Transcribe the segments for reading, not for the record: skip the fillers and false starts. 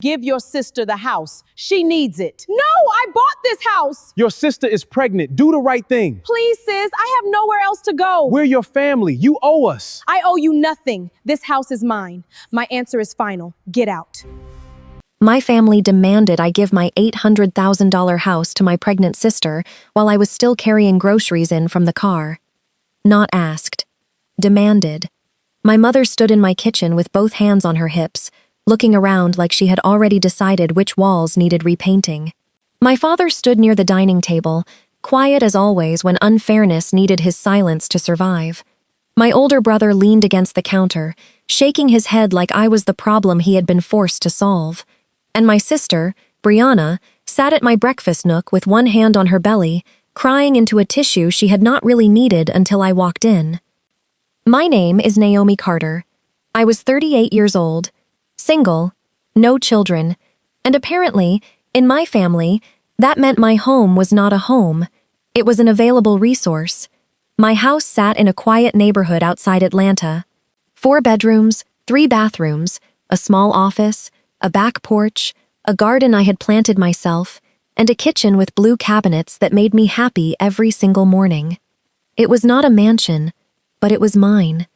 Give your sister the house. She needs it. No, I bought this house. Your sister is pregnant. Do the right thing. Please, sis, I have nowhere else to go. We're your family. You owe us. I owe you nothing. This house is mine. My answer is final. Get out. My family demanded I give my $800,000 house to my pregnant sister while I was still carrying groceries in from the car. Not asked. Demanded. My mother stood in my kitchen with both hands on her hips, looking around like she had already decided which walls needed repainting. My father stood near the dining table, quiet as always when unfairness needed his silence to survive. My older brother leaned against the counter, shaking his head like I was the problem he had been forced to solve. And my sister, Brianna, sat at my breakfast nook with one hand on her belly, crying into a tissue she had not really needed until I walked in. My name is Naomi Carter. I was 38 years old, single, no children, and apparently, in my family, that meant my home was not a home. It was an available resource. My house sat in a quiet neighborhood outside Atlanta. 4 bedrooms, 3 bathrooms, a small office, a back porch, a garden I had planted myself, and a kitchen with blue cabinets that made me happy every single morning. It was not a mansion, but it was mine.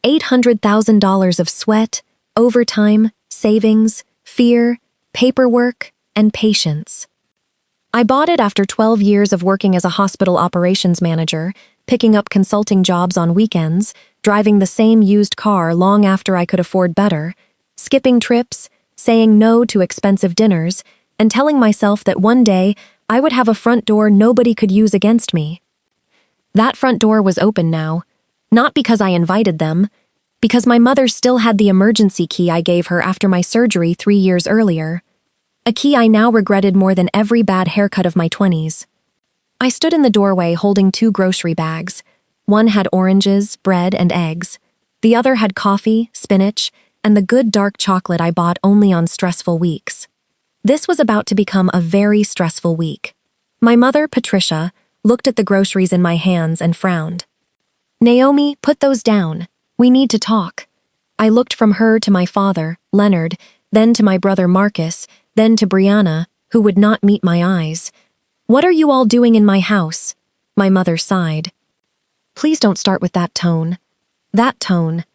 $800,000 of sweat, overtime, savings, fear, paperwork, and patience. I bought it after 12 years of working as a hospital operations manager, picking up consulting jobs on weekends, driving the same used car long after I could afford better, skipping trips, saying no to expensive dinners, and telling myself that one day I would have a front door nobody could use against me. That front door was open now, not because I invited them, because my mother still had the emergency key I gave her after my surgery 3 years earlier, a key I now regretted more than every bad haircut of my 20s. I stood in the doorway holding 2 grocery bags. One had oranges, bread, and eggs. The other had coffee, spinach, and the good dark chocolate I bought only on stressful weeks. This was about to become a very stressful week. My mother, Patricia, looked at the groceries in my hands and frowned. "Naomi, put those down. We need to talk." I looked from her to my father, Leonard, then to my brother Marcus, then to Brianna, who would not meet my eyes. "What are you all doing in my house?" My mother sighed. "Please don't start with that tone." That tone.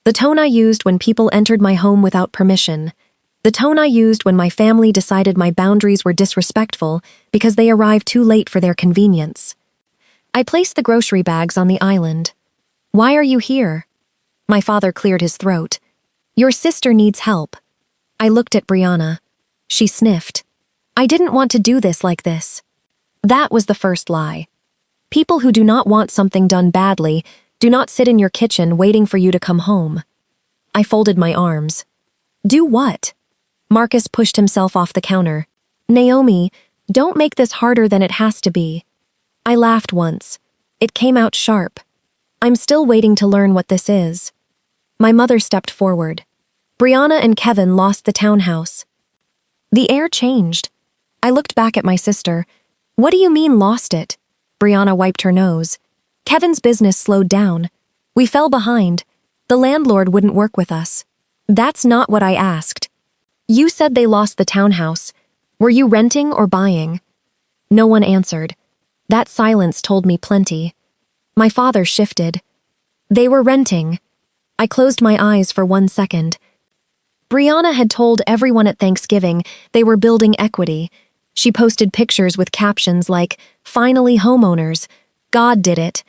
The tone I used when people entered my home without permission. The tone I used when my family decided my boundaries were disrespectful because they arrived too late for their convenience. I placed the grocery bags on the island. "Why are you here?" My father cleared his throat. "Your sister needs help." I looked at Brianna. She sniffed. "I didn't want to do this like this." That was the first lie. People who do not want something done badly do not sit in your kitchen waiting for you to come home. I folded my arms. "Do what?" Marcus pushed himself off the counter. "Naomi, don't make this harder than it has to be." I laughed once. It came out sharp. "I'm still waiting to learn what this is." My mother stepped forward. "Brianna and Kevin lost the townhouse." The air changed. I looked back at my sister. "What do you mean lost it?" Brianna wiped her nose. "Kevin's business slowed down. We fell behind. The landlord wouldn't work with us." "That's not what I asked. You said they lost the townhouse. Were you renting or buying?" No one answered. That silence told me plenty. My father shifted. "They were renting." I closed my eyes for 1 second. Brianna had told everyone at Thanksgiving they were building equity. She posted pictures with captions like, "Finally homeowners. God did it."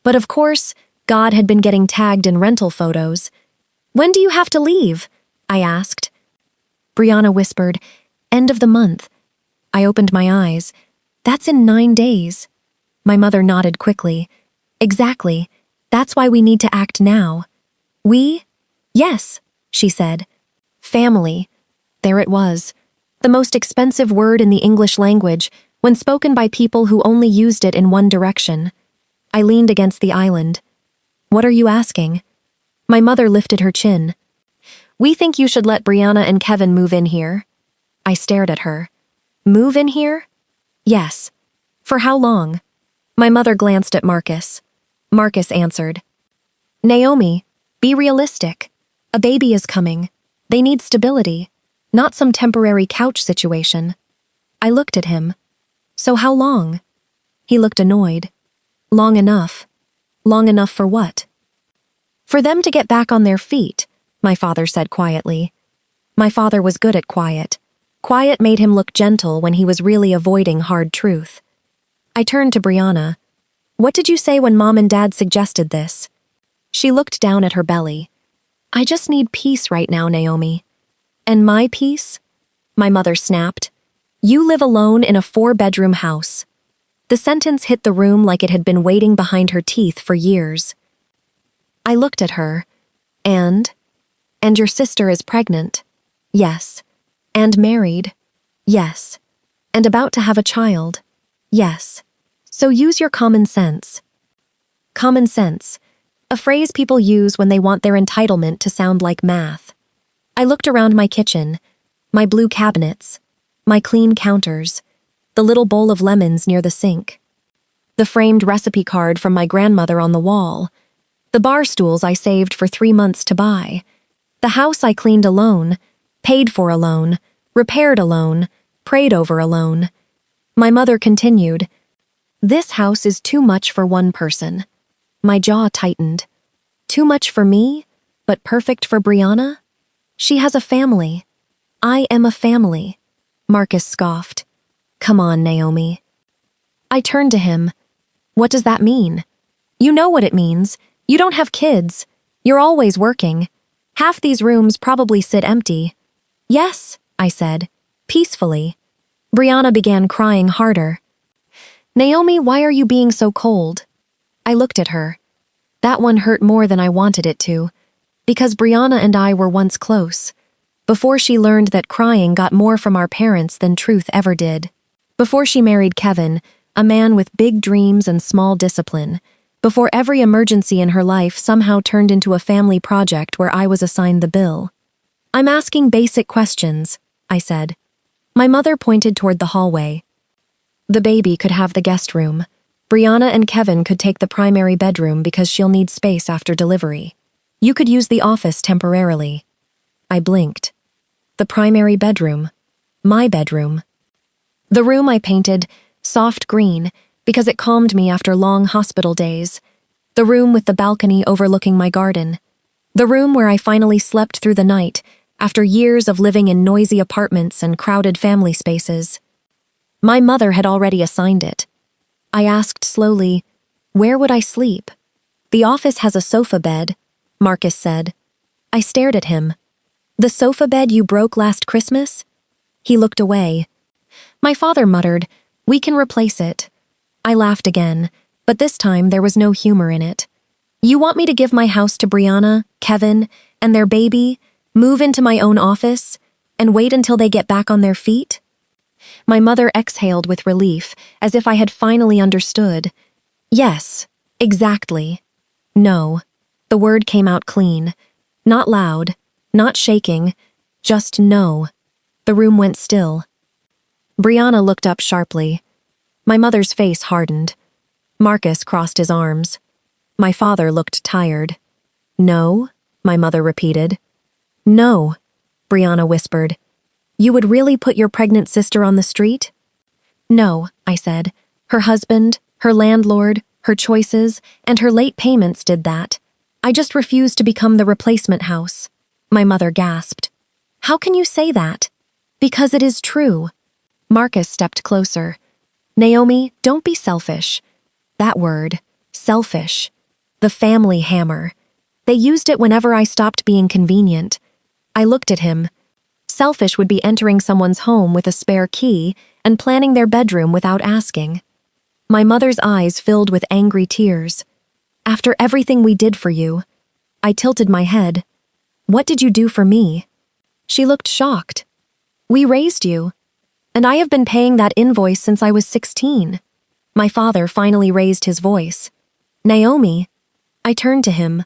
But of course, God had been getting tagged in rental photos. "When do you have to leave?" I asked. Brianna whispered, "End of the month." I opened my eyes. "That's in 9 days." My mother nodded quickly. "Exactly. That's why we need to act now." "We?" "Yes," she said. Family. There it was. The most expensive word in the English language when spoken by people who only used it in one direction. I leaned against the island. "What are you asking?" My mother lifted her chin. "We think you should let Brianna and Kevin move in here." I stared at her. "Move in here?" "Yes." "For how long?" My mother glanced at Marcus. Marcus answered. "Naomi, be realistic. A baby is coming. They need stability." not some temporary couch situation. I looked at him. So how long? He looked annoyed. Long enough. Long enough for what? For them to get back on their feet, my father said quietly. My father was good at quiet. Quiet made him look gentle when he was really avoiding hard truth. I turned to Brianna. What did you say when Mom and Dad suggested this? She looked down at her belly. I just need peace right now, Naomi. And my peace? My mother snapped. You live alone in a 4-bedroom house. The sentence hit the room like it had been waiting behind her teeth for years. I looked at her. And your sister is pregnant. Yes. And married. Yes. And about to have a child. Yes. So use your common sense. Common sense. A phrase people use when they want their entitlement to sound like math. I looked around my kitchen, my blue cabinets, my clean counters, the little bowl of lemons near the sink, the framed recipe card from my grandmother on the wall, the bar stools I saved for 3 months to buy, the house I cleaned alone, paid for alone, repaired alone, prayed over alone. My mother continued, This house is too much for one person. My jaw tightened. Too much for me, but perfect for Brianna? She has a family. I am a family. Marcus scoffed. Come on, Naomi. I turned to him. What does that mean? You know what it means. You don't have kids. You're always working. Half these rooms probably sit empty. Yes, I said, peacefully. Brianna began crying harder. Naomi, why are you being so cold? I looked at her. That one hurt more than I wanted it to, because Brianna and I were once close, before she learned that crying got more from our parents than truth ever did. Before she married Kevin, a man with big dreams and small discipline, before every emergency in her life somehow turned into a family project where I was assigned the bill. I'm asking basic questions, I said. My mother pointed toward the hallway. The baby could have the guest room. Brianna and Kevin could take the primary bedroom because she'll need space after delivery. You could use the office temporarily. I blinked. The primary bedroom. My bedroom. The room I painted, soft green, because it calmed me after long hospital days. The room with the balcony overlooking my garden. The room where I finally slept through the night after years of living in noisy apartments and crowded family spaces. My mother had already assigned it. I asked slowly, where would I sleep? The office has a sofa bed, Marcus said. I stared at him. The sofa bed you broke last Christmas? He looked away. My father muttered, we can replace it. I laughed again, but this time there was no humor in it. You want me to give my house to Brianna, Kevin, and their baby, move into my own office, and wait until they get back on their feet? My mother exhaled with relief, as if I had finally understood. Yes, exactly. No. The word came out clean. Not loud, not shaking, just no. The room went still. Brianna looked up sharply. My mother's face hardened. Marcus crossed his arms. My father looked tired. No, my mother repeated. No, Brianna whispered. You would really put your pregnant sister on the street? No, I said. Her husband, her landlord, her choices, and her late payments did that. I just refused to become the replacement house. My mother gasped. How can you say that? Because it is true. Marcus stepped closer. Naomi, don't be selfish. That word, selfish. The family hammer. They used it whenever I stopped being convenient. I looked at him. Selfish would be entering someone's home with a spare key and planning their bedroom without asking. My mother's eyes filled with angry tears. After everything we did for you, I tilted my head. What did you do for me? She looked shocked. We raised you, and I have been paying that invoice since I was 16. My father finally raised his voice. Naomi. I turned to him.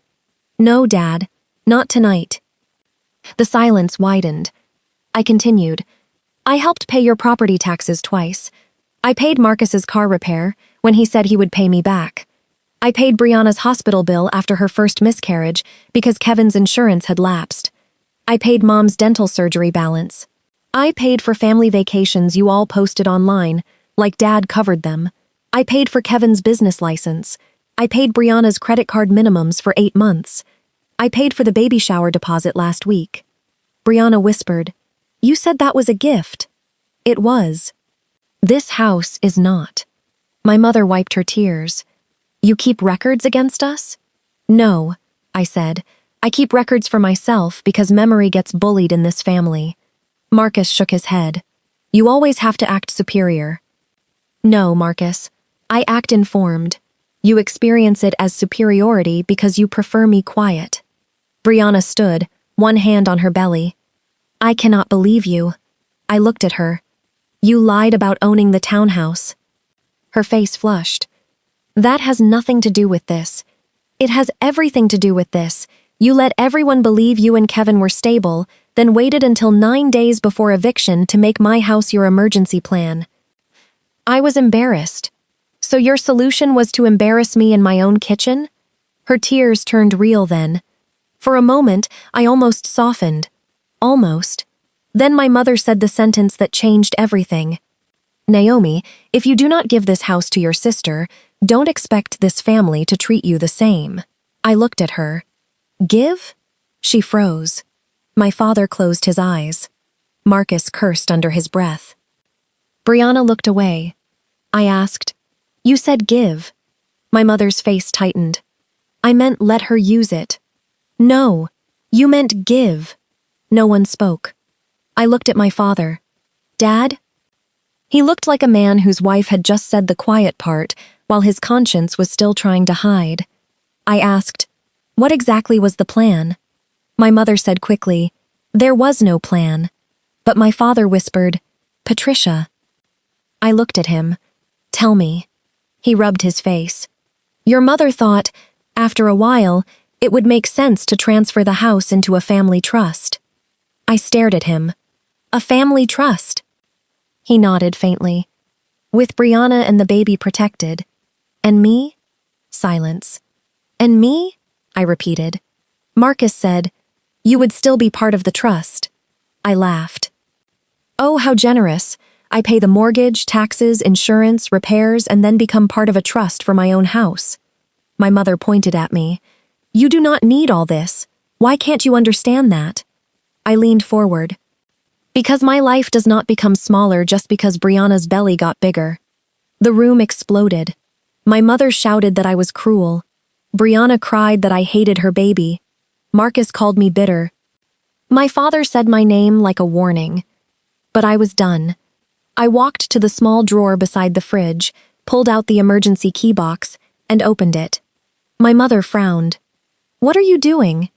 No, Dad, not tonight. The silence widened. I continued. I helped pay your property taxes twice. I paid Marcus's car repair when he said he would pay me back. I paid Brianna's hospital bill after her first miscarriage because Kevin's insurance had lapsed. I paid Mom's dental surgery balance. I paid for family vacations you all posted online, like Dad covered them. I paid for Kevin's business license. I paid Brianna's credit card minimums for 8 months. I paid for the baby shower deposit last week. Brianna whispered, "You said that was a gift." It was. This house is not. My mother wiped her tears. You keep records against us? No, I said. I keep records for myself because memory gets bullied in this family. Marcus shook his head. You always have to act superior. No, Marcus. I act informed. You experience it as superiority because you prefer me quiet. Brianna stood, one hand on her belly. I cannot believe you. I looked at her. You lied about owning the townhouse. Her face flushed. That has nothing to do with this. It has everything to do with this. You let everyone believe you and Kevin were stable, then waited until 9 days before eviction to make my house your emergency plan. I was embarrassed. So your solution was to embarrass me in my own kitchen? Her tears turned real then. For a moment, I almost softened. Almost. Then my mother said the sentence that changed everything. Naomi, if you do not give this house to your sister, don't expect this family to treat you the same. I looked at her. Give? She froze. My father closed his eyes. Marcus cursed under his breath. Brianna looked away. I asked, You said give. My mother's face tightened. I meant let her use it. No, you meant give. No one spoke. I looked at my father. Dad? He looked like a man whose wife had just said the quiet part while his conscience was still trying to hide. I asked, What exactly was the plan? My mother said quickly, There was no plan. But my father whispered, Patricia. I looked at him. Tell me. He rubbed his face. Your mother thought, after a while, it would make sense to transfer the house into a family trust. I stared at him. A family trust? He nodded faintly. With Brianna and the baby protected. And me? Silence. And me? I repeated. Marcus said, You would still be part of the trust. I laughed. Oh, how generous. I pay the mortgage, taxes, insurance, repairs, and then become part of a trust for my own house. My mother pointed at me. You do not need all this. Why can't you understand that? I leaned forward. Because my life does not become smaller just because Brianna's belly got bigger. The room exploded. My mother shouted that I was cruel. Brianna cried that I hated her baby. Marcus called me bitter. My father said my name like a warning. But I was done. I walked to the small drawer beside the fridge, pulled out the emergency key box, and opened it. My mother frowned. What are you doing?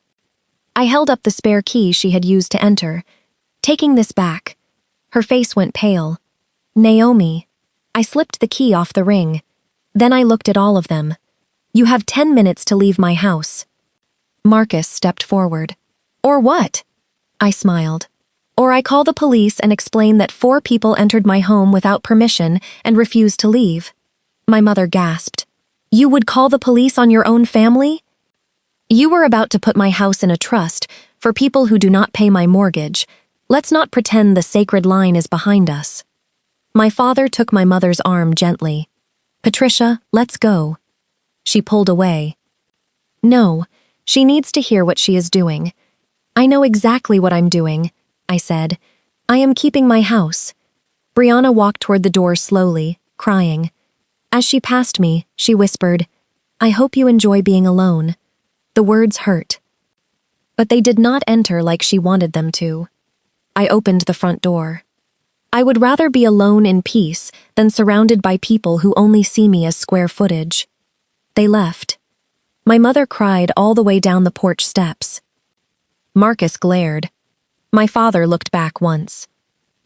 I held up the spare key she had used to enter. Taking this back. Her face went pale. Naomi. I slipped the key off the ring. Then I looked at all of them. You have 10 minutes to leave my house. Marcus stepped forward. Or what? I smiled. Or I call the police and explain that 4 people entered my home without permission and refused to leave. My mother gasped. You would call the police on your own family? You were about to put my house in a trust for people who do not pay my mortgage. Let's not pretend the sacred line is behind us. My father took my mother's arm gently. Patricia, let's go. She pulled away. No, she needs to hear what she is doing. I know exactly what I'm doing, I said. I am keeping my house. Brianna walked toward the door slowly, crying. As she passed me, she whispered, I hope you enjoy being alone. The words hurt. But they did not enter like she wanted them to. I opened the front door. I would rather be alone in peace than surrounded by people who only see me as square footage. They left. My mother cried all the way down the porch steps. Marcus glared. My father looked back once.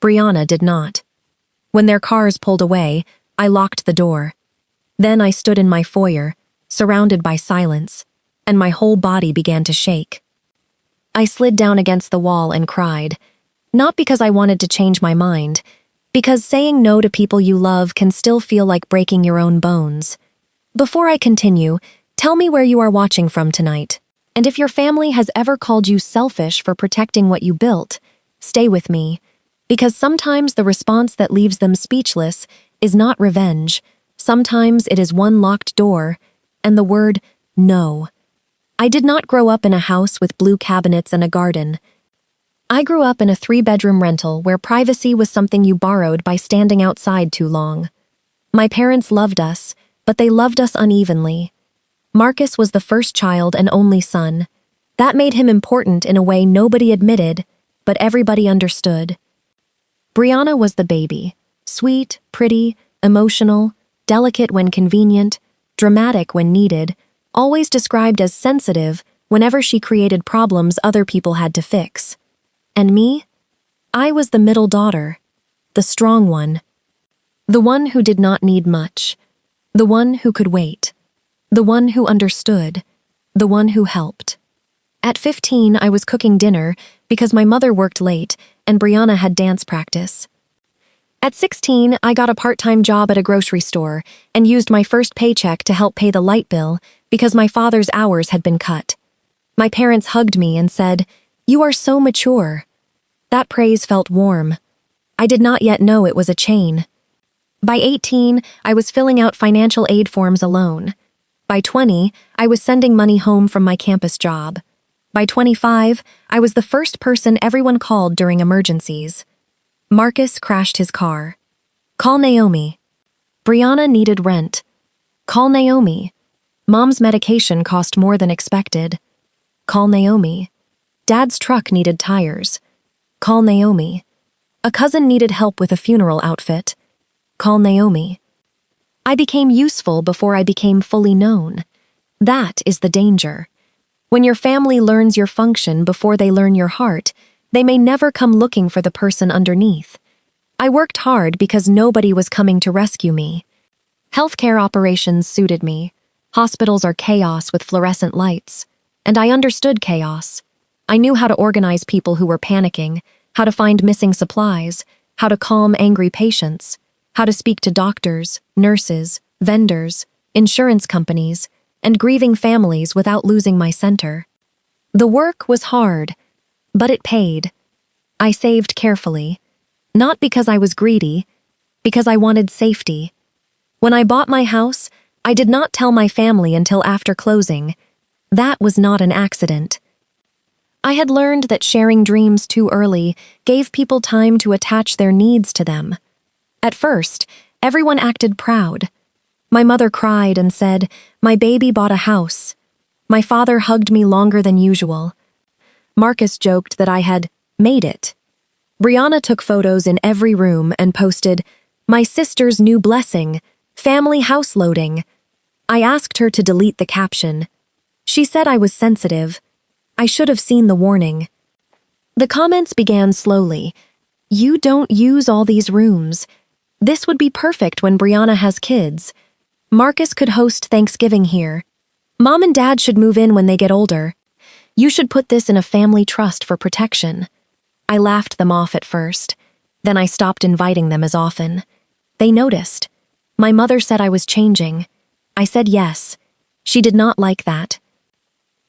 Brianna did not. When their cars pulled away, I locked the door. Then I stood in my foyer, surrounded by silence, and my whole body began to shake. I slid down against the wall and cried, not because I wanted to change my mind, because saying no to people you love can still feel like breaking your own bones. Before I continue, tell me where you are watching from tonight, and if your family has ever called you selfish for protecting what you built, stay with me, Because sometimes the response that leaves them speechless is not revenge. Sometimes it is one locked door and the word no. I did not grow up in a house with blue cabinets and a garden. I grew up in a 3-bedroom rental where privacy was something you borrowed by standing outside too long. My parents loved us, but they loved us unevenly. Marcus was the first child and only son. That made him important in a way nobody admitted, but everybody understood. Brianna was the baby. Sweet, pretty, emotional, delicate when convenient, dramatic when needed, always described as sensitive whenever she created problems other people had to fix. And me? I was the middle daughter, the strong one, the one who did not need much, the one who could wait, the one who understood, the one who helped. At 15, I was cooking dinner because my mother worked late and Brianna had dance practice. At 16, I got a part-time job at a grocery store and used my first paycheck to help pay the light bill because my father's hours had been cut. My parents hugged me and said, "You are so mature." That praise felt warm. I did not yet know it was a chain. By 18, I was filling out financial aid forms alone. By 20, I was sending money home from my campus job. By 25, I was the first person everyone called during emergencies. Marcus crashed his car. Call Naomi. Brianna needed rent. Call Naomi. Mom's medication cost more than expected. Call Naomi. Dad's truck needed tires. Call Naomi. A cousin needed help with a funeral outfit. Call Naomi. I became useful before I became fully known. That is the danger. When your family learns your function before they learn your heart, they may never come looking for the person underneath. I worked hard because nobody was coming to rescue me. Healthcare operations suited me. Hospitals are chaos with fluorescent lights. And I understood chaos. I knew how to organize people who were panicking, how to find missing supplies, how to calm angry patients, how to speak to doctors, nurses, vendors, insurance companies, and grieving families without losing my center. The work was hard, but it paid. I saved carefully, not because I was greedy, because I wanted safety. When I bought my house, I did not tell my family until after closing. That was not an accident. I had learned that sharing dreams too early gave people time to attach their needs to them. At first, everyone acted proud. My mother cried and said, "My baby bought a house." My father hugged me longer than usual. Marcus joked that I had made it. Brianna took photos in every room and posted, "My sister's new blessing, family house loading." I asked her to delete the caption. She said I was sensitive. I should have seen the warning. The comments began slowly. "You don't use all these rooms. This would be perfect when Brianna has kids. Marcus could host Thanksgiving here. Mom and Dad should move in when they get older. You should put this in a family trust for protection." I laughed them off at first. Then I stopped inviting them as often. They noticed. My mother said I was changing. I said yes. She did not like that.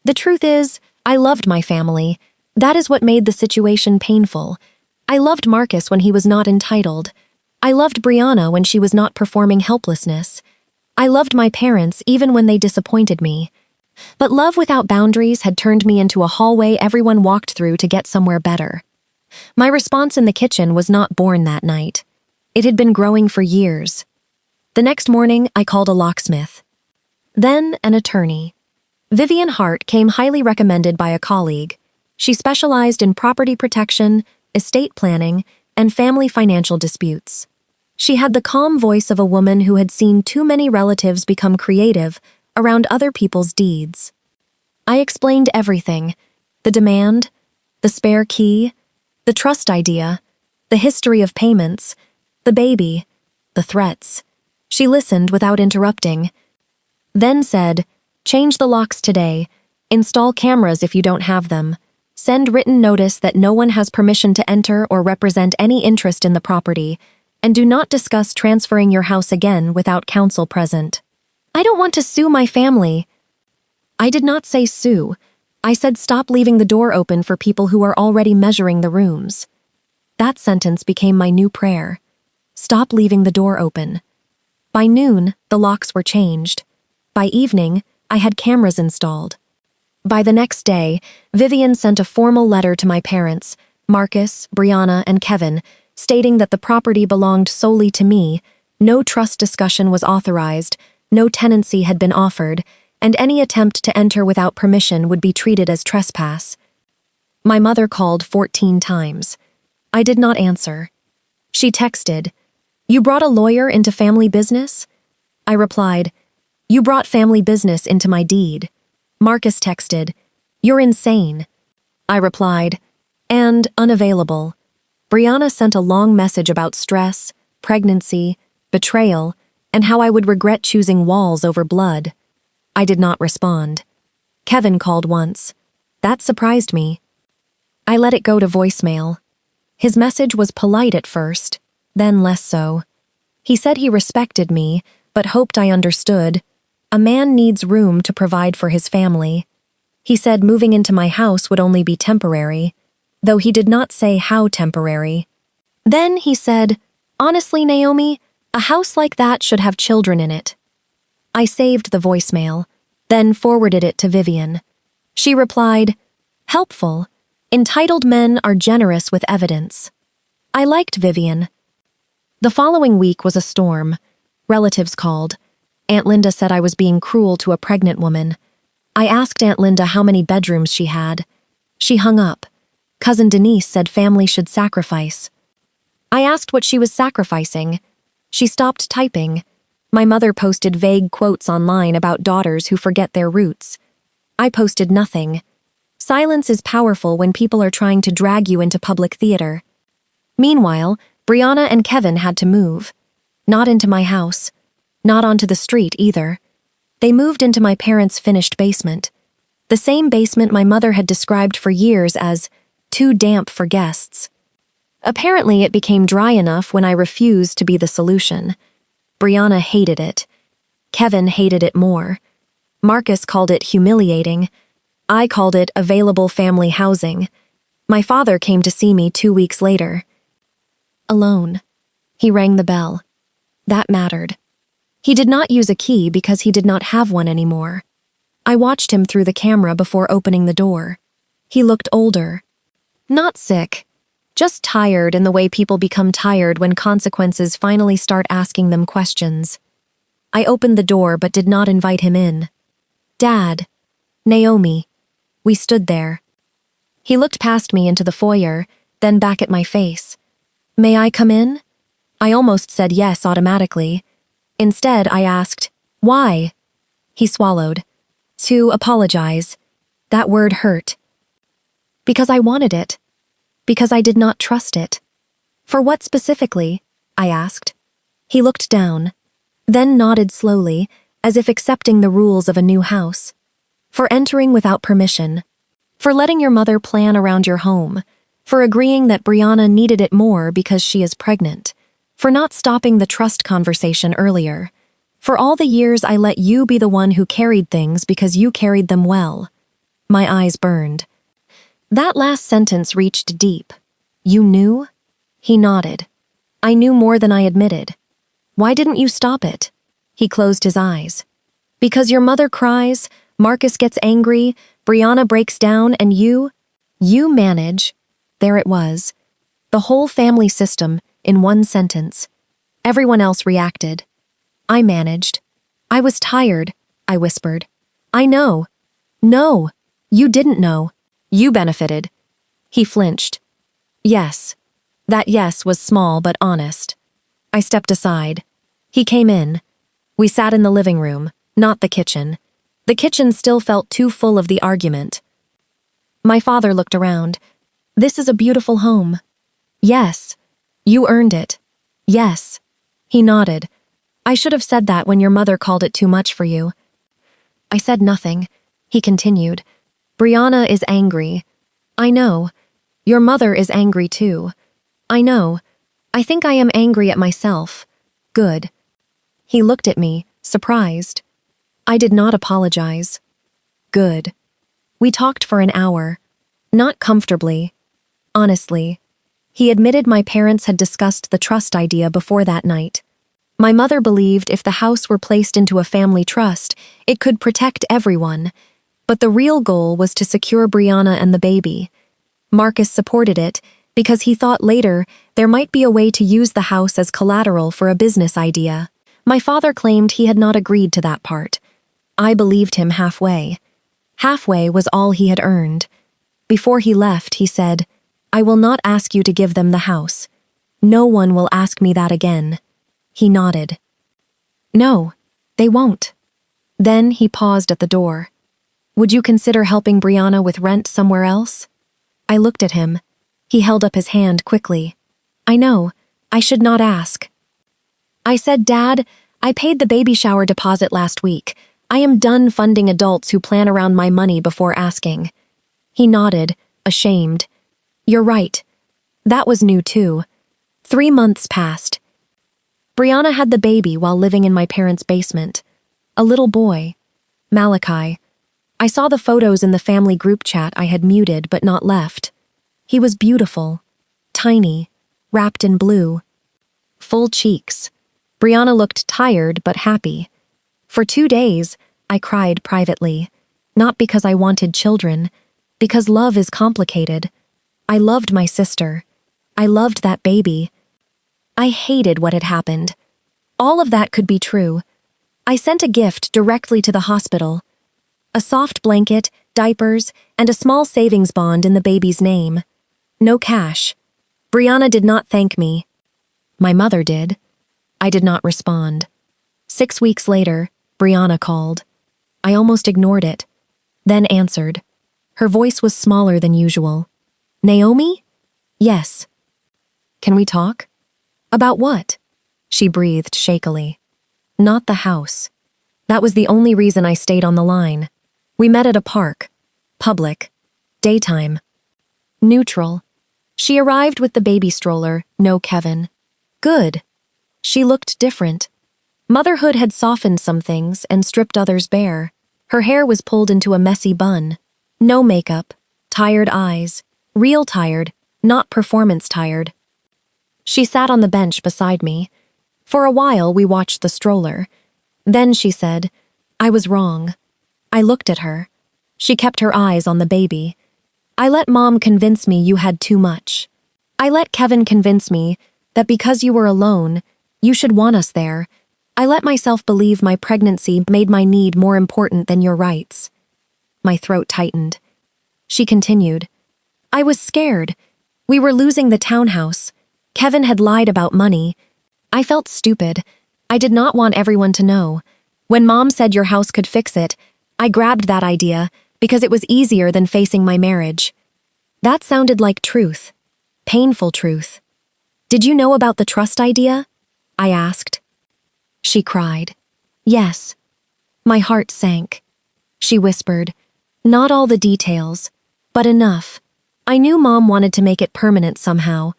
The truth is, I loved my family. That is what made the situation painful. I loved Marcus when he was not entitled. I loved Brianna when she was not performing helplessness. I loved my parents even when they disappointed me. But love without boundaries had turned me into a hallway everyone walked through to get somewhere better. My response in the kitchen was not born that night. It had been growing for years. The next morning, I called a locksmith. Then an attorney. Vivian Hart came highly recommended by a colleague. She specialized in property protection, estate planning, and family financial disputes. She had the calm voice of a woman who had seen too many relatives become creative around other people's deeds. I explained everything: the demand, the spare key, the trust idea, the history of payments, the baby, the threats. She listened without interrupting, then said, "Change the locks today. Install cameras if you don't have them. Send written notice that no one has permission to enter or represent any interest in the property, and do not discuss transferring your house again without counsel present." I don't want to sue my family. I did not say sue. I said stop leaving the door open for people who are already measuring the rooms. That sentence became my new prayer. Stop leaving the door open. By noon, the locks were changed. By evening, I had cameras installed. By the next day, Vivian sent a formal letter to my parents, Marcus, Brianna, and Kevin, stating that the property belonged solely to me, no trust discussion was authorized, no tenancy had been offered, and any attempt to enter without permission would be treated as trespass. My mother called 14 times. I did not answer. She texted, "You brought a lawyer into family business?" I replied, "You brought family business into my deed." Marcus texted, "You're insane." I replied, "And unavailable." Brianna sent a long message about stress, pregnancy, betrayal, and how I would regret choosing walls over blood. I did not respond. Kevin called once. That surprised me. I let it go to voicemail. His message was polite at first, then less so. He said he respected me, but hoped I understood. A man needs room to provide for his family. He said moving into my house would only be temporary, though he did not say how temporary. Then he said, "Honestly, Naomi, a house like that should have children in it." I saved the voicemail, then forwarded it to Vivian. She replied, "Helpful. Entitled men are generous with evidence." I liked Vivian. The following week was a storm. Relatives called. Aunt Linda said I was being cruel to a pregnant woman. I asked Aunt Linda how many bedrooms she had. She hung up. Cousin Denise said family should sacrifice. I asked what she was sacrificing. She stopped typing. My mother posted vague quotes online about daughters who forget their roots. I posted nothing. Silence is powerful when people are trying to drag you into public theater. Meanwhile, Brianna and Kevin had to move. Not into my house. Not onto the street either. They moved into my parents' finished basement. The same basement my mother had described for years as too damp for guests. Apparently, it became dry enough when I refused to be the solution. Brianna hated it. Kevin hated it more. Marcus called it humiliating. I called it available family housing. My father came to see me 2 weeks later. Alone. He rang the bell. That mattered. He did not use a key because he did not have one anymore. I watched him through the camera before opening the door. He looked older. Not sick. Just tired in the way people become tired when consequences finally start asking them questions. I opened the door but did not invite him in. "Dad." "Naomi." We stood there. He looked past me into the foyer, then back at my face. "May I come in?" I almost said yes automatically. Instead, I asked, "Why?" He swallowed. "To apologize." That word hurt. Because I wanted it. Because I did not trust it. "For what specifically?" I asked. He looked down, then nodded slowly, as if accepting the rules of a new house. "For entering without permission. For letting your mother plan around your home. For agreeing that Brianna needed it more because she is pregnant. For not stopping the trust conversation earlier. For all the years I let you be the one who carried things because you carried them well." My eyes burned. That last sentence reached deep. "You knew?" He nodded. "I knew more than I admitted." "Why didn't you stop it?" He closed his eyes. "Because your mother cries, Marcus gets angry, Brianna breaks down, and you manage." There it was. The whole family system, in one sentence. Everyone else reacted. I managed. "I was tired," I whispered. "I know." "No, you didn't know. You benefited." He flinched. Yes. That yes was small but honest. I stepped aside. He came in. We sat in the living room, not the kitchen. The kitchen still felt too full of the argument. My father looked around. "This is a beautiful home." "Yes." "You earned it." "Yes." He nodded. "I should have said that when your mother called it too much for you." I said nothing. He continued. "Brianna is angry." "I know. Your mother is angry too." "I know. I think I am angry at myself." "Good." He looked at me, surprised. I did not apologize. "Good." We talked for an hour. Not comfortably. Honestly. He admitted my parents had discussed the trust idea before that night. My mother believed if the house were placed into a family trust, it could protect everyone. But the real goal was to secure Brianna and the baby. Marcus supported it because he thought later there might be a way to use the house as collateral for a business idea. My father claimed he had not agreed to that part. I believed him halfway. Halfway was all he had earned. Before he left, he said, "I will not ask you to give them the house. No one will ask me that again." He nodded. "No, they won't." Then he paused at the door. "Would you consider helping Brianna with rent somewhere else?" I looked at him. He held up his hand quickly. "I know. I should not ask." I said, "Dad, I paid the baby shower deposit last week. I am done funding adults who plan around my money before asking." He nodded, ashamed. "You're right. That was new too." 3 months passed. Brianna had the baby while living in my parents' basement. A little boy, Malachi. I saw the photos in the family group chat I had muted but not left. He was beautiful, tiny, wrapped in blue. Full cheeks. Brianna looked tired but happy. For 2 days, I cried privately. Not because I wanted children, because love is complicated. I loved my sister. I loved that baby. I hated what had happened. All of that could be true. I sent a gift directly to the hospital. A soft blanket, diapers, and a small savings bond in the baby's name. No cash. Brianna did not thank me. My mother did. I did not respond. 6 weeks later, Brianna called. I almost ignored it, then answered. Her voice was smaller than usual. "Naomi?" "Yes." "Can we talk?" "About what?" She breathed shakily. "Not the house." That was the only reason I stayed on the line. We met at a park. Public. Daytime. Neutral. She arrived with the baby stroller, no Kevin. Good. She looked different. Motherhood had softened some things and stripped others bare. Her hair was pulled into a messy bun. No makeup. Tired eyes. Real tired, not performance tired. She sat on the bench beside me. For a while, we watched the stroller. Then she said, "I was wrong." I looked at her. She kept her eyes on the baby. "I let Mom convince me you had too much. I let Kevin convince me that because you were alone, you should want us there. I let myself believe my pregnancy made my need more important than your rights." My throat tightened. She continued, "I was scared. We were losing the townhouse. Kevin had lied about money. I felt stupid. I did not want everyone to know. When Mom said your house could fix it, I grabbed that idea because it was easier than facing my marriage." That sounded like truth. Painful truth. "Did you know about the trust idea?" I asked. She cried. "Yes." My heart sank. She whispered, "Not all the details, but enough. I knew Mom wanted to make it permanent somehow.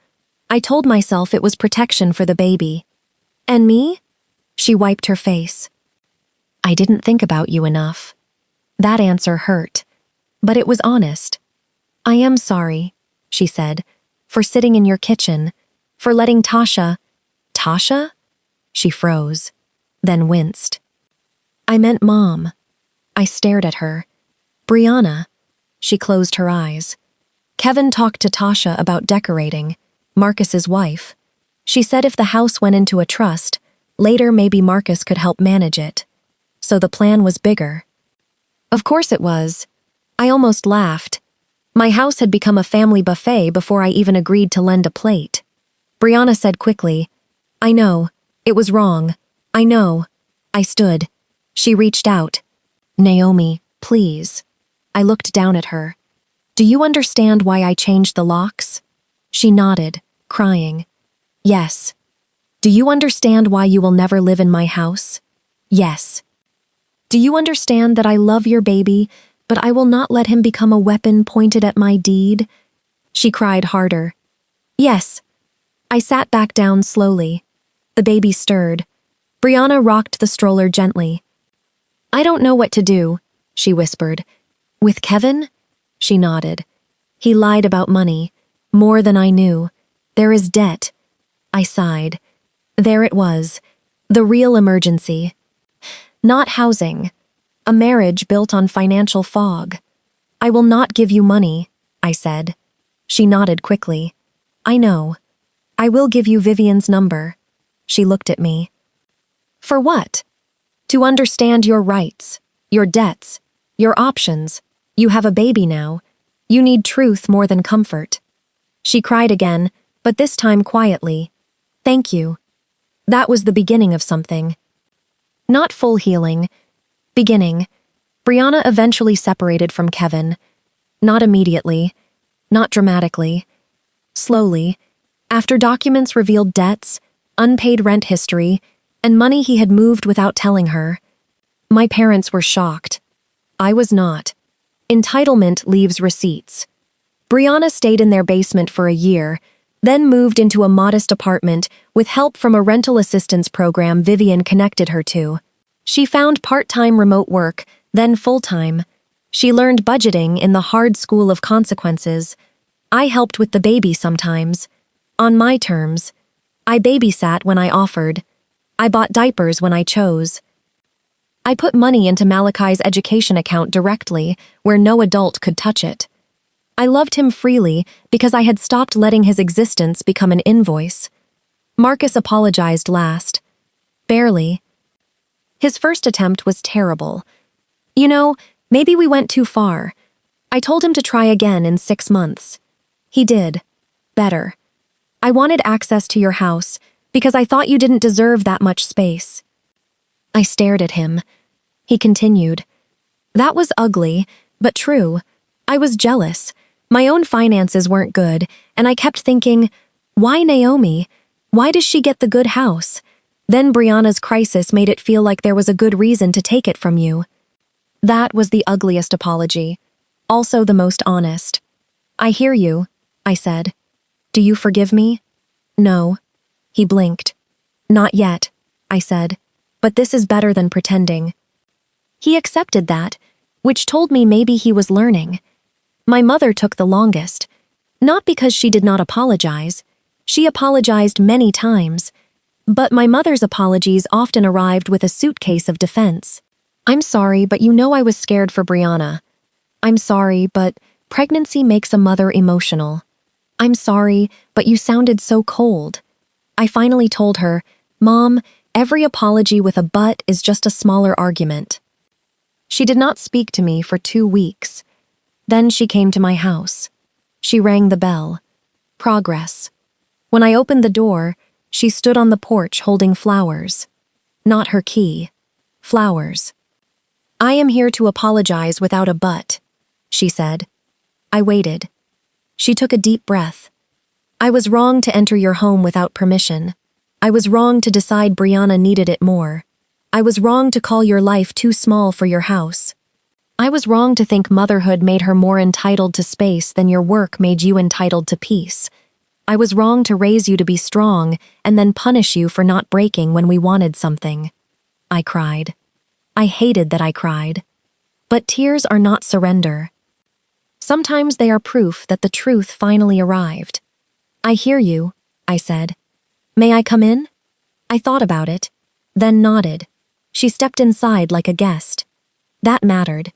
I told myself it was protection for the baby. And me?" She wiped her face. "I didn't think about you enough." That answer hurt, but it was honest. "I am sorry," she said, "for sitting in your kitchen, for letting Tasha—" "Tasha?" She froze, then winced. "I meant Mom." I stared at her. "Brianna." She closed her eyes. "Kevin talked to Tasha about decorating, Marcus's wife. She said if the house went into a trust, later maybe Marcus could help manage it. So the plan was bigger." Of course it was. I almost laughed. My house had become a family buffet before I even agreed to lend a plate. Brianna said quickly, "I know. It was wrong. I know." I stood. She reached out. "Naomi, please." I looked down at her. "Do you understand why I changed the locks?" She nodded, crying. "Yes." "Do you understand why you will never live in my house?" "Yes." "Do you understand that I love your baby, but I will not let him become a weapon pointed at my deed?" She cried harder. "Yes." I sat back down slowly. The baby stirred. Brianna rocked the stroller gently. "I don't know what to do," she whispered. "With Kevin?" She nodded. "He lied about money, more than I knew. There is debt. I sighed. There it was. The real emergency. Not housing. A marriage built on financial fog. I will not give you money, I said. She nodded quickly. I know. I will give you Vivian's number. She looked at me. For what? To understand your rights, your debts, your options. You have a baby now. You need truth more than comfort. She cried again, but this time quietly. Thank you. That was the beginning of something. Not full healing. Beginning. Brianna eventually separated from Kevin. Not immediately. Not dramatically. Slowly. After documents revealed debts, unpaid rent history, and money he had moved without telling her. My parents were shocked. I was not. Entitlement leaves receipts. Brianna stayed in their basement for a year, then moved into a modest apartment with help from a rental assistance program Vivian connected her to. She found part-time remote work, then full-time. She learned budgeting in the hard school of consequences. I helped with the baby sometimes. On my terms. I babysat when I offered. I bought diapers when I chose. I put money into Malachi's education account directly, where no adult could touch it. I loved him freely because I had stopped letting his existence become an invoice. Marcus apologized last. Barely. His first attempt was terrible. You know, maybe we went too far. I told him to try again in 6 months. He did. Better. I wanted access to your house because I thought you didn't deserve that much space. I stared at him. He continued. That was ugly, but true. I was jealous. My own finances weren't good, and I kept thinking, why Naomi? Why does she get the good house? Then Brianna's crisis made it feel like there was a good reason to take it from you. That was the ugliest apology. Also the most honest. I hear you, I said. Do you forgive me? No. He blinked. Not yet, I said. But this is better than pretending. He accepted that, which told me maybe he was learning. My mother took the longest. Not because she did not apologize. She apologized many times. But my mother's apologies often arrived with a suitcase of defense. I'm sorry, but you know I was scared for Brianna. I'm sorry, but pregnancy makes a mother emotional. I'm sorry, but you sounded so cold. I finally told her, Mom, every apology with a but is just a smaller argument. She did not speak to me for 2 weeks. Then she came to my house. She rang the bell. Progress. When I opened the door, she stood on the porch holding flowers. Not her key. Flowers. I am here to apologize without a but, she said. I waited. She took a deep breath. I was wrong to enter your home without permission. I was wrong to decide Brianna needed it more. I was wrong to call your life too small for your house. I was wrong to think motherhood made her more entitled to space than your work made you entitled to peace. I was wrong to raise you to be strong and then punish you for not breaking when we wanted something. I cried. I hated that I cried. But tears are not surrender. Sometimes they are proof that the truth finally arrived. I hear you, I said. May I come in? I thought about it, then nodded. She stepped inside like a guest. That mattered.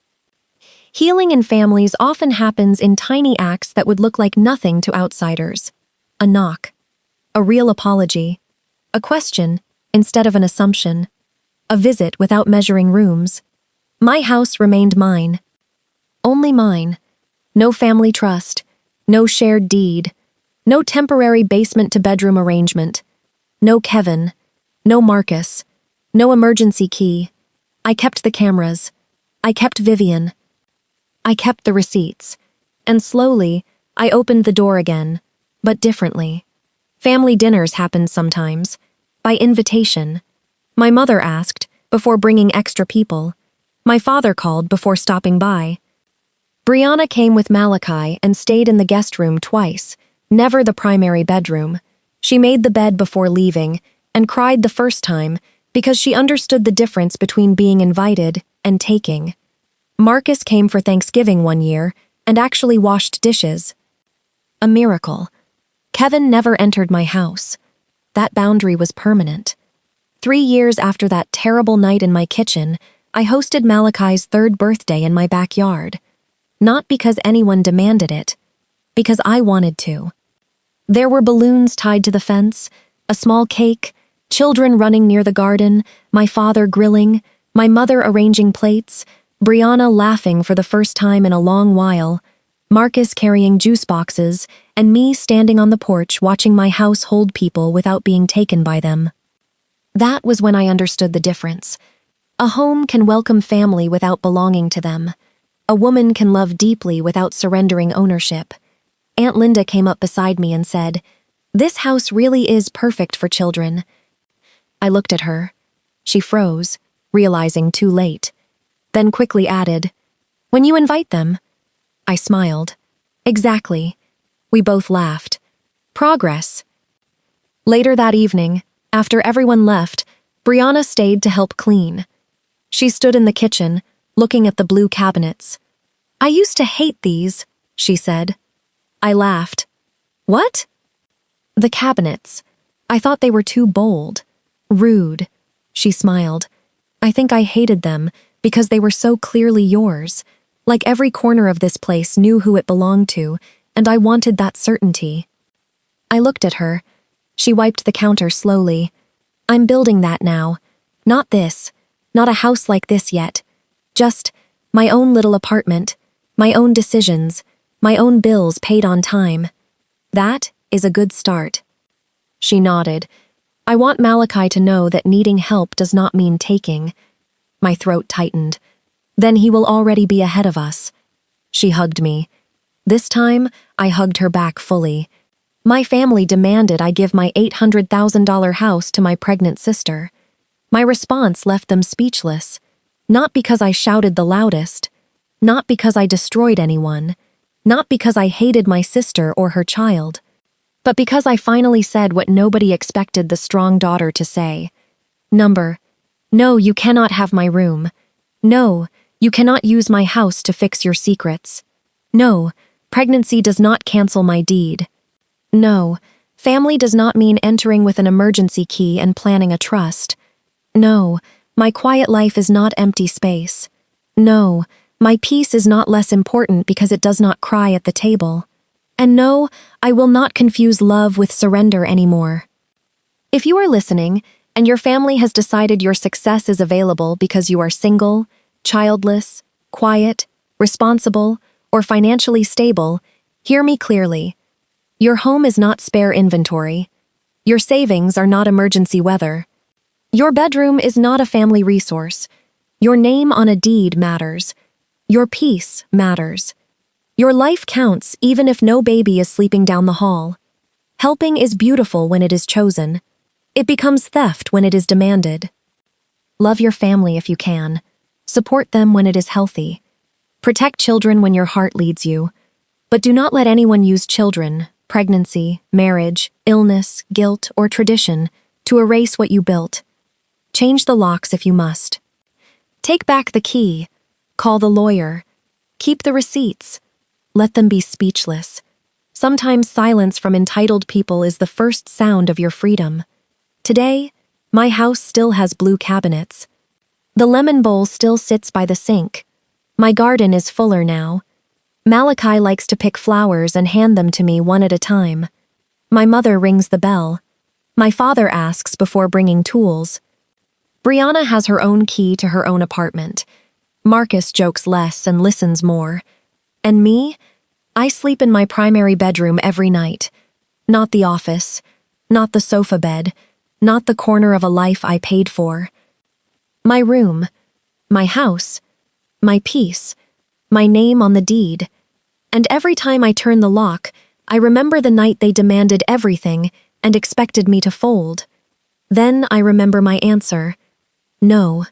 Healing in families often happens in tiny acts that would look like nothing to outsiders. A knock. A real apology. A question instead of an assumption. A visit without measuring rooms. My house remained mine. Only mine. No family trust. No shared deed. No temporary basement-to-bedroom arrangement. No Kevin. No Marcus. No emergency key. I kept the cameras. I kept Vivian. I kept the receipts. And slowly, I opened the door again, but differently. Family dinners happened sometimes, by invitation. My mother asked, before bringing extra people. My father called before stopping by. Brianna came with Malachi and stayed in the guest room twice, never the primary bedroom. She made the bed before leaving, and cried the first time because she understood the difference between being invited and taking. Marcus came for Thanksgiving one year and actually washed dishes. A miracle. Kevin never entered my house. That boundary was permanent. 3 years after that terrible night in my kitchen, I hosted Malachi's 3rd birthday in my backyard. Not because anyone demanded it, because I wanted to. There were balloons tied to the fence, a small cake, children running near the garden, my father grilling, my mother arranging plates, Brianna laughing for the first time in a long while, Marcus carrying juice boxes, and me standing on the porch watching my house hold people without being taken by them. That was when I understood the difference. A home can welcome family without belonging to them. A woman can love deeply without surrendering ownership. Aunt Linda came up beside me and said, "This house really is perfect for children." I looked at her. She froze, realizing too late. Then quickly added, "When you invite them." I smiled. Exactly. We both laughed. Progress. Later that evening, after everyone left, Brianna stayed to help clean. She stood in the kitchen, looking at the blue cabinets. "I used to hate these," she said. I laughed. "What?" "The cabinets. I thought they were too bold. Rude." She smiled. "I think I hated them because they were so clearly yours. Like every corner of this place knew who it belonged to, and I wanted that certainty." I looked at her. She wiped the counter slowly. "I'm building that now. Not this. Not a house like this yet. Just my own little apartment, my own decisions, my own bills paid on time. That is a good start." She nodded. "I want Malachi to know that needing help does not mean taking." My throat tightened. "Then he will already be ahead of us." She hugged me. This time, I hugged her back fully. My family demanded I give my $800,000 house to my pregnant sister. My response left them speechless. Not because I shouted the loudest. Not because I destroyed anyone. Not because I hated my sister or her child. But because I finally said what nobody expected the strong daughter to say. No, you cannot have my room. No, you cannot use my house to fix your secrets. No, pregnancy does not cancel my deed. No, family does not mean entering with an emergency key and planning a trust. No, my quiet life is not empty space. No, my peace is not less important because it does not cry at the table. And no, I will not confuse love with surrender anymore. If you are listening, and your family has decided your success is available because you are single, childless, quiet, responsible, or financially stable, hear me clearly. Your home is not spare inventory. Your savings are not emergency weather. Your bedroom is not a family resource. Your name on a deed matters. Your peace matters. Your life counts even if no baby is sleeping down the hall. Helping is beautiful when it is chosen. It becomes theft when it is demanded. Love your family if you can. Support them when it is healthy. Protect children when your heart leads you. But do not let anyone use children, pregnancy, marriage, illness, guilt, or tradition to erase what you built. Change the locks if you must. Take back the key. Call the lawyer. Keep the receipts. Let them be speechless. Sometimes silence from entitled people is the first sound of your freedom. Today, my house still has blue cabinets. The lemon bowl still sits by the sink. My garden is fuller now. Malachi likes to pick flowers and hand them to me one at a time. My mother rings the bell. My father asks before bringing tools. Brianna has her own key to her own apartment. Marcus jokes less and listens more. And me? I sleep in my primary bedroom every night. Not the office. Not the sofa bed. Not the corner of a life I paid for. My room. My house. My peace. My name on the deed. And every time I turn the lock, I remember the night they demanded everything and expected me to fold. Then I remember my answer. No.